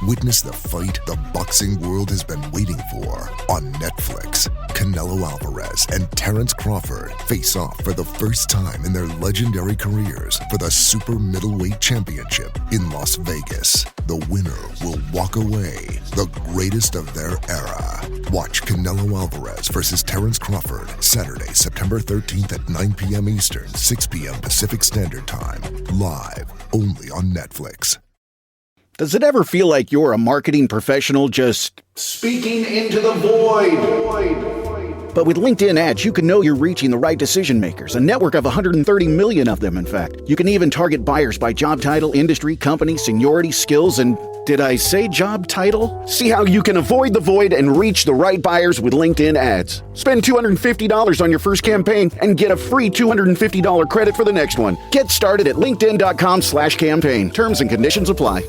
Witness the fight the boxing world has been waiting for on Netflix. Canelo Alvarez and Terrence Crawford face off for the first time in their legendary careers for the Super Middleweight Championship in Las Vegas. The winner will walk away the greatest of their era. Watch Canelo Alvarez versus Terrence Crawford Saturday, September 13th at 9 p.m. Eastern, 6 p.m. Pacific Standard Time. Live only on Netflix. Does it ever feel like you're a marketing professional just speaking into the void? But with LinkedIn ads, you can know you're reaching the right decision makers, a network of 130 million of them, in fact. You can even target buyers by job title, industry, company, seniority, skills, and did I say job title? See how you can avoid the void and reach the right buyers with LinkedIn ads. Spend $250 on your first campaign and get a free $250 credit for the next one. Get started at linkedin.com/campaign. Terms and conditions apply.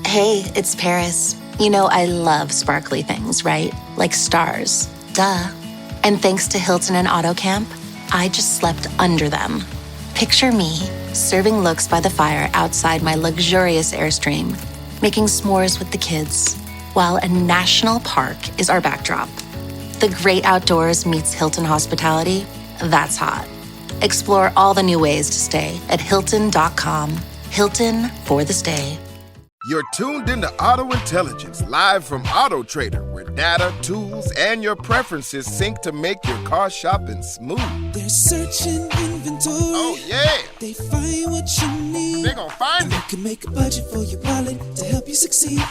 Hey, it's Paris. You know I love sparkly things, right? Like stars. Duh. And thanks to Hilton and AutoCamp, I just slept under them. Picture me, serving looks by the fire outside my luxurious Airstream, making s'mores with the kids, while a national park is our backdrop. The great outdoors meets Hilton hospitality. That's hot. Explore all the new ways to stay at Hilton.com. Hilton for the stay. You're tuned into Auto Intelligence, live from Auto Trader, where data, tools, and your preferences sync to make your car shopping smooth. They're searching inventory. Oh, yeah. They find what you need. They're gonna find it. You can make a budget for your wallet to help you succeed.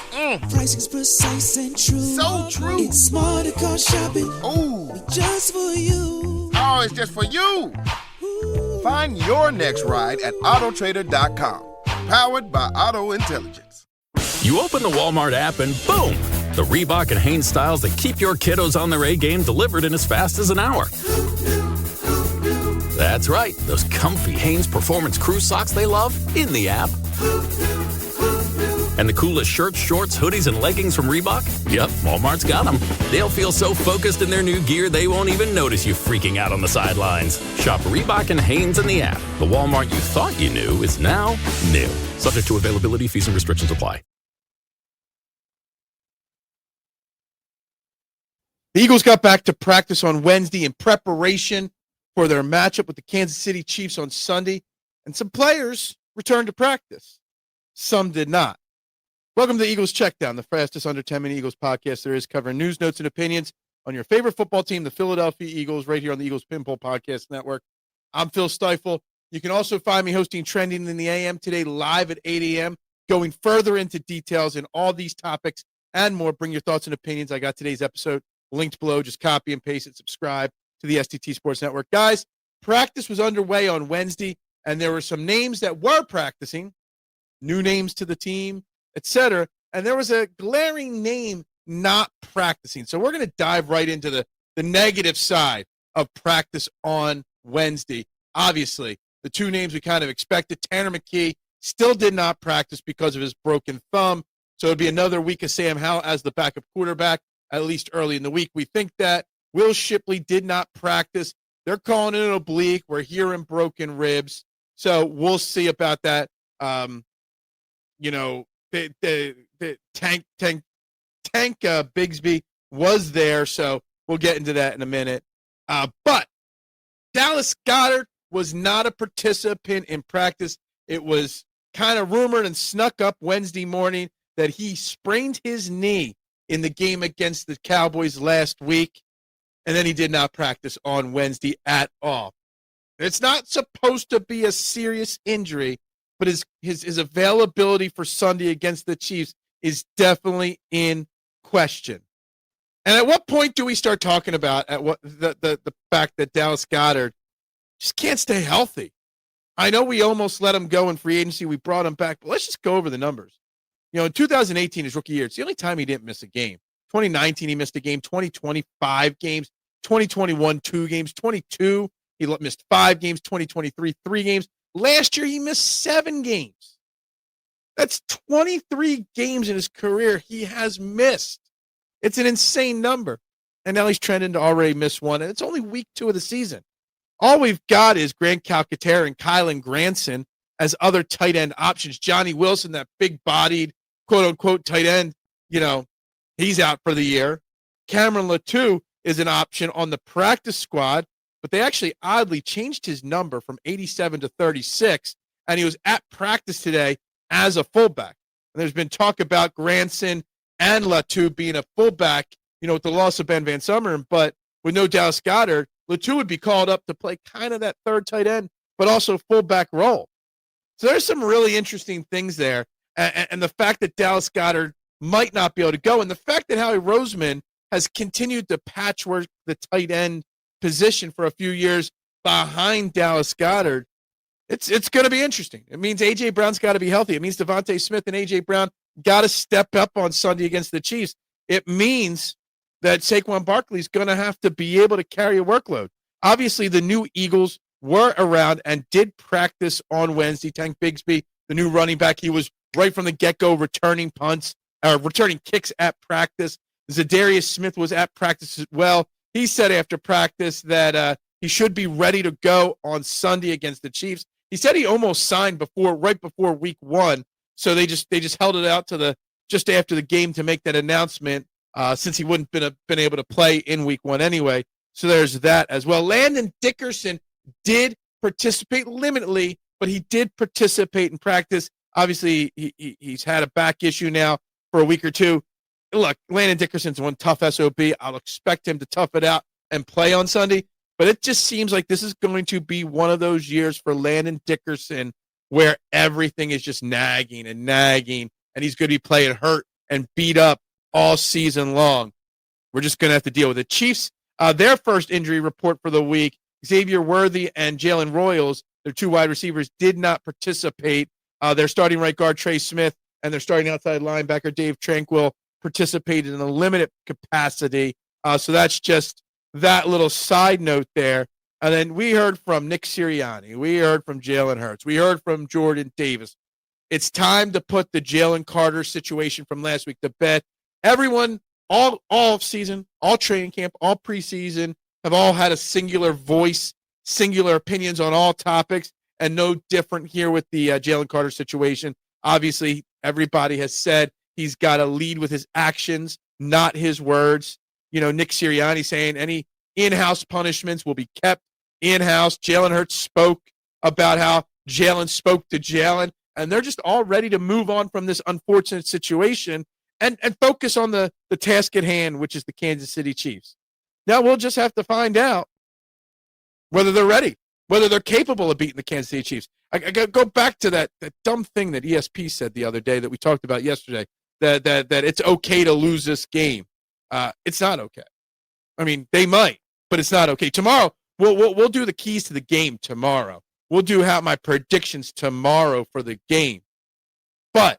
Pricing's precise and true. So true. It's smarter car shopping. Ooh. Just for you. Oh, it's just for you. Ooh. Find your next ride at autotrader.com. Powered by Auto Intelligence. You open the Walmart app and boom! The Reebok and Hanes styles that keep your kiddos on their A game delivered in as fast as an hour. That's right, those comfy Hanes Performance Crew socks they love in the app. And the coolest shirts, shorts, hoodies, and leggings from Reebok? Yep, Walmart's got them. They'll feel so focused in their new gear they won't even notice you freaking out on the sidelines. Shop Reebok and Hanes in the app. The Walmart you thought you knew is now new. Subject to availability, fees, and restrictions apply. The Eagles got back to practice on Wednesday in preparation for their matchup with the Kansas City Chiefs on Sunday, and some players returned to practice. Some did not. Welcome to the Eagles Checkdown, the fastest under 10-minute Eagles podcast there is, covering news, notes, and opinions on your favorite football team, the Philadelphia Eagles, right here on the Eagles Pinball Podcast Network. I'm Phil Stiefel. You can also find me hosting Trending in the AM today live at 8 a.m., going further into details in all these topics and more. Bring your thoughts and opinions. I got today's episode linked below. Just copy and paste it. Subscribe to the STT Sports Network. Guys, practice was underway on Wednesday, and there were some names that were practicing, new names to the team, etc. And there was a glaring name not practicing. So we're going to dive right into the negative side of practice on Wednesday. Obviously, the two names we kind of expected, Tanner McKee still did not practice because of his broken thumb. So it'd be another week of Sam Howell as the backup quarterback, at least early in the week. We think that Will Shipley did not practice. They're calling it an oblique. We're hearing broken ribs. So we'll see about that. The Tank Bigsby was there, so we'll get into that in a minute. But Dallas Goedert was not a participant in practice. It was kind of rumored and snuck up Wednesday morning that he sprained his knee in the game against the Cowboys last week, and then he did not practice on Wednesday at all. It's not supposed to be a serious injury, but his availability for Sunday against the Chiefs is definitely in question. And at what point do we start talking about the fact that Dallas Goedert just can't stay healthy? I know we almost let him go in free agency. We brought him back, but let's just go over the numbers. In 2018, his rookie year, it's the only time he didn't miss a game. 2019, he missed a game. 2020, 5 games. 2021, 2 games. 22, he missed 5 games. 2023, 3 games. Last year, he missed 7 games. That's 23 games in his career he has missed. It's an insane number. And now he's trending to already miss 1, and it's only week 2 of the season. All we've got is Grant Calcaterra and Kylan Granson as other tight end options. Johnny Wilson, that big-bodied quote-unquote tight end, he's out for the year. Cameron Latou is an option on the practice squad, but they actually oddly changed his number from 87 to 36, and he was at practice today as a fullback. And there's been talk about Granson and Latou being a fullback, with the loss of Ben Van Summeren, but with no Dallas Goedert, Latou would be called up to play kind of that third tight end, but also fullback role. So there's some really interesting things there. And the fact that Dallas Goedert might not be able to go, and the fact that Howie Roseman has continued to patchwork the tight end position for a few years behind Dallas Goedert, it's going to be interesting. It means A.J. Brown's got to be healthy. It means Devontae Smith and A.J. Brown got to step up on Sunday against the Chiefs. It means that Saquon Barkley's going to have to be able to carry a workload. Obviously, the new Eagles were around and did practice on Wednesday. Tank Bigsby, the new running back, he was right from the get-go returning kicks at practice. Zadarius Smith was at practice as well. He said after practice that he should be ready to go on Sunday against the Chiefs. He said he almost signed right before week 1, so they just held it out to just after the game to make that announcement, since he wouldn't been able to play in week 1 anyway. So there's that as well. Landon Dickerson did participate limitedly, but he did participate in practice. Obviously, he's had a back issue now for a week or two. Look, Landon Dickerson's one tough SOB. I'll expect him to tough it out and play on Sunday. But it just seems like this is going to be one of those years for Landon Dickerson where everything is just nagging, and he's going to be playing hurt and beat up all season long. We're just going to have to deal with it. Chiefs, their first injury report for the week, Xavier Worthy and Jalen Royals, their 2 wide receivers, did not participate. Their starting right guard, Trey Smith, and their starting outside linebacker, Dave Tranquill, participated in a limited capacity. So that's just that little side note there. And then we heard from Nick Sirianni. We heard from Jalen Hurts. We heard from Jordan Davis. It's time to put the Jalen Carter situation from last week to bed. Everyone, all season, all training camp, all preseason, have all had a singular voice, singular opinions on all topics, and no different here with the Jalen Carter situation. Obviously, everybody has said he's got to lead with his actions, not his words. Nick Sirianni saying any in-house punishments will be kept in-house. Jalen Hurts spoke about how Jalen spoke to Jalen, and they're just all ready to move on from this unfortunate situation and focus on the task at hand, which is the Kansas City Chiefs. Now we'll just have to find out whether they're ready, whether they're capable of beating the Kansas City Chiefs. I go back to that dumb thing that ESP said the other day that we talked about yesterday, that it's okay to lose this game. It's not okay. I mean, they might, but it's not okay. Tomorrow, we'll do the keys to the game tomorrow. We'll do my predictions tomorrow for the game. But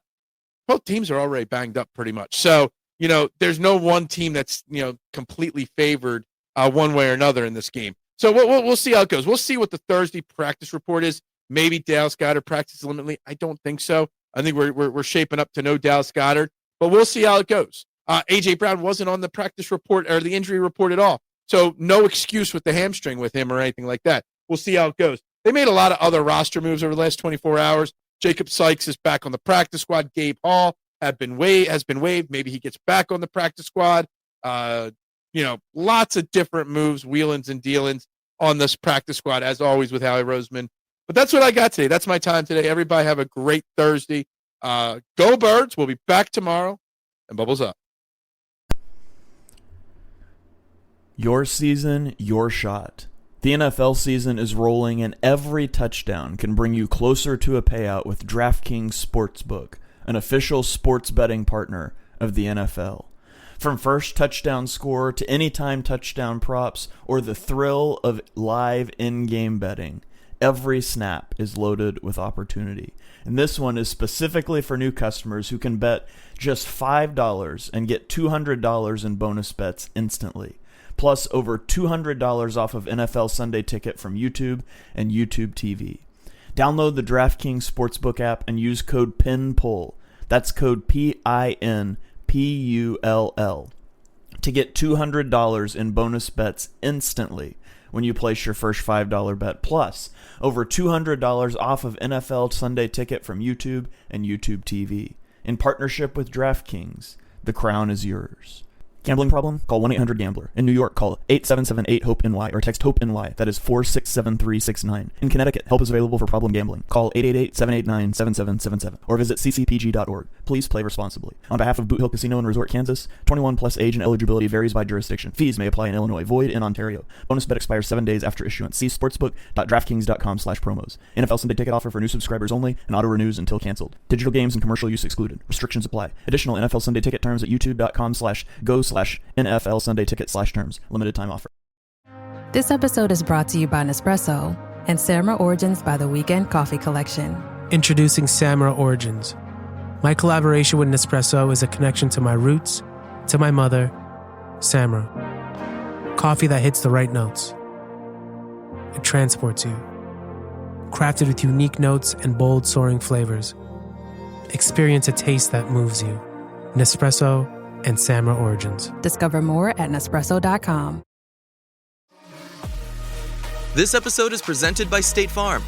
both teams are already banged up pretty much. So, there's no one team that's, completely favored one way or another in this game. So we'll see how it goes. We'll see what the Thursday practice report is. Maybe Dallas Goedert practices limitedly. I don't think so. I think we're shaping up to no Dallas Goedert, but we'll see how it goes. A.J. Brown wasn't on the practice report or the injury report at all. So no excuse with the hamstring with him or anything like that. We'll see how it goes. They made a lot of other roster moves over the last 24 hours. Jacob Sykes is back on the practice squad. Gabe Hall has been waived. Maybe he gets back on the practice squad. Lots of different moves, wheelings and dealings on this practice squad, as always with Howie Roseman. But that's what I got today. That's my time today. Everybody have a great Thursday. Go Birds. We'll be back tomorrow. And bubbles up. Your season, your shot. The NFL season is rolling, and every touchdown can bring you closer to a payout with DraftKings Sportsbook, an official sports betting partner of the NFL. From first touchdown score to anytime touchdown props or the thrill of live in-game betting, every snap is loaded with opportunity. And this one is specifically for new customers who can bet just $5 and get $200 in bonus bets instantly. Plus over $200 off of NFL Sunday Ticket from YouTube and YouTube TV. Download the DraftKings Sportsbook app and use code PINPULL. That's code PINPULL to get $200 in bonus bets instantly when you place your first $5 bet. Plus over $200 off of NFL Sunday Ticket from YouTube and YouTube TV. In partnership with DraftKings, the crown is yours. Gambling problem? Call 1-800-GAMBLER. In New York, call 877-8-HOPE-NY or text HOPE-NY. That is 467-369. In Connecticut, help is available for problem gambling. Call 888-789-7777 or visit ccpg.org. Please play responsibly. On behalf of Boot Hill Casino and Resort, Kansas, 21 plus age and eligibility varies by jurisdiction. Fees may apply in Illinois, void in Ontario. Bonus bet expires 7 days after issuance. See sportsbook.draftkings.com/promos. NFL Sunday ticket offer for new subscribers only and auto renews until canceled. Digital games and commercial use excluded. Restrictions apply. Additional NFL Sunday ticket terms at youtube.com/go/NFL Sunday ticket/terms. Limited time offer. This episode is brought to you by Nespresso and Samra Origins by the Weekend Coffee Collection. Introducing Samra Origins. My collaboration with Nespresso is a connection to my roots, to my mother, Samra. Coffee that hits the right notes. It transports you. Crafted with unique notes and bold soaring flavors. Experience a taste that moves you. Nespresso and Samra Origins. Discover more at Nespresso.com. This episode is presented by State Farm.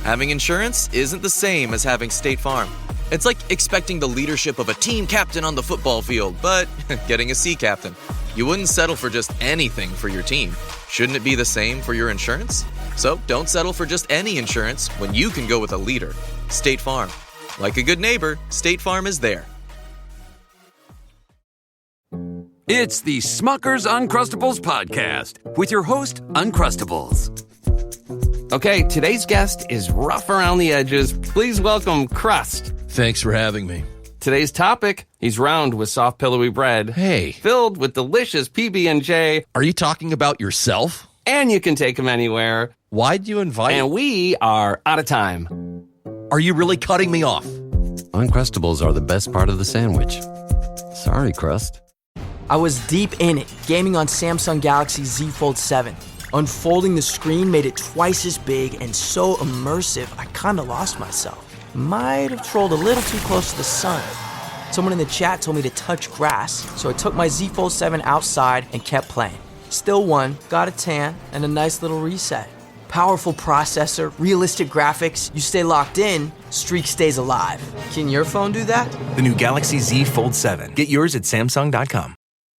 Having insurance isn't the same as having State Farm. It's like expecting the leadership of a team captain on the football field, but getting a sea captain. You wouldn't settle for just anything for your team. Shouldn't it be the same for your insurance? So don't settle for just any insurance when you can go with a leader. State Farm. Like a good neighbor, State Farm is there. It's the Smucker's Uncrustables podcast with your host, Uncrustables. Okay, today's guest is rough around the edges. Please welcome Crust. Thanks for having me. Today's topic, he's round with soft, pillowy bread. Hey. Filled with delicious PB&J. Are you talking about yourself? And you can take him anywhere. Why'd you invite? And we are out of time. Are you really cutting me off? Uncrustables are the best part of the sandwich. Sorry, Crust. I was deep in it, gaming on Samsung Galaxy Z Fold 7. Unfolding the screen made it twice as big and so immersive, I kinda lost myself. Might have trolled a little too close to the sun. Someone in the chat told me to touch grass, so I took my Z Fold 7 outside and kept playing. Still won, got a tan, and a nice little reset. Powerful processor, realistic graphics, you stay locked in, streak stays alive. Can your phone do that? The new Galaxy Z Fold 7. Get yours at Samsung.com.